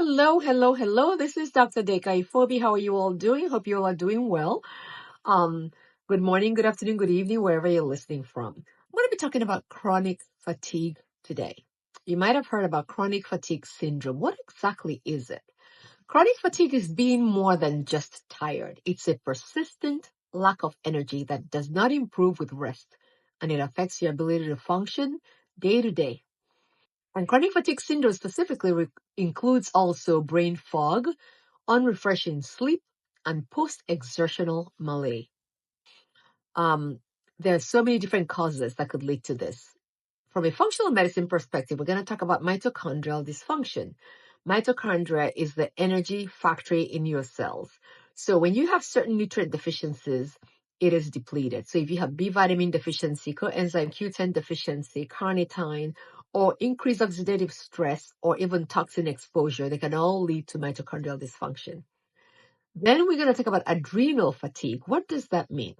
Hello, hello, hello. This is Dr. Deka Ifobi. How are you all doing? Hope you all are doing well. Um, Good morning, good afternoon, good evening, wherever you're listening from. I'm going to be talking about chronic fatigue today. You might have heard about chronic fatigue syndrome. What exactly is it? Chronic fatigue is being more than just tired. It's a persistent lack of energy that does not improve with rest, and it affects your ability to function day to day. And chronic fatigue syndrome specifically includes also brain fog, unrefreshing sleep, and post-exertional malaise. Um, there are so many different causes that could lead to this. From a functional medicine perspective, we're going to talk about mitochondrial dysfunction. Mitochondria is the energy factory in your cells. So when you have certain nutrient deficiencies, it is depleted. So if you have B vitamin deficiency, coenzyme Q10 deficiency, carnitine, or increased oxidative stress, or even toxin exposure, they can all lead to mitochondrial dysfunction. Then we're going to talk about adrenal fatigue. What does that mean?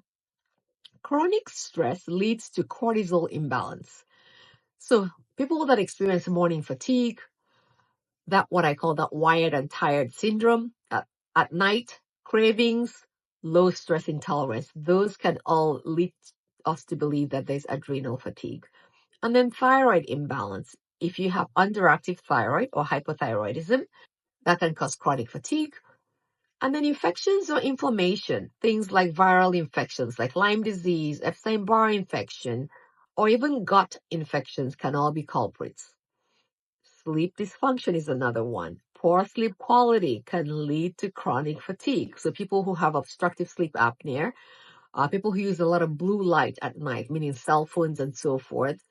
Chronic stress leads to cortisol imbalance. So people that experience morning fatigue, that what I call that wired and tired syndrome, at night, cravings, low stress intolerance, those can all lead us to believe that there's adrenal fatigue. And then thyroid imbalance. If you have underactive thyroid or hypothyroidism, that can cause chronic fatigue. And then infections or inflammation, things like viral infections like Lyme disease, Epstein-Barr infection, or even gut infections can all be culprits. Sleep dysfunction is another one. Poor sleep quality can lead to chronic fatigue. So people who have obstructive sleep apnea, people who use a lot of blue light at night, meaning cell phones and so forth,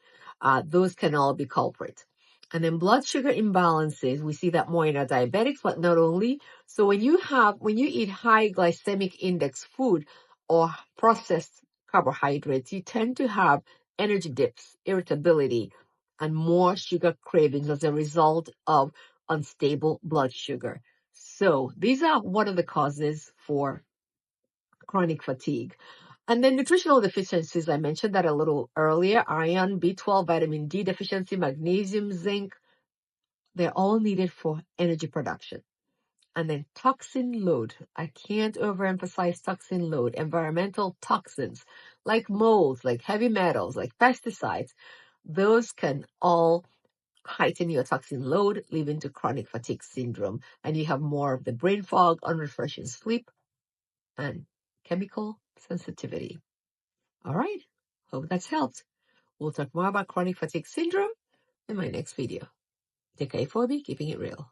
those can all be culprit. And then blood sugar imbalances, we see that more in our diabetics, but not only. So when you eat high glycemic index food or processed carbohydrates, you tend to have energy dips, irritability, and more sugar cravings as a result of unstable blood sugar. So these are one of the causes for chronic fatigue. And then nutritional deficiencies, I mentioned that a little earlier, iron, B12, vitamin D deficiency, magnesium, zinc, they're all needed for energy production. And then toxin load. I can't overemphasize toxin load. Environmental toxins like molds, like heavy metals, like pesticides, those can all heighten your toxin load, leading to chronic fatigue syndrome. And you have more of the brain fog, unrefreshing sleep, and chemical sensitivity. All right. Hope that's helped. We'll talk more about chronic fatigue syndrome in my next video. Take care, Phoebe, keeping it real.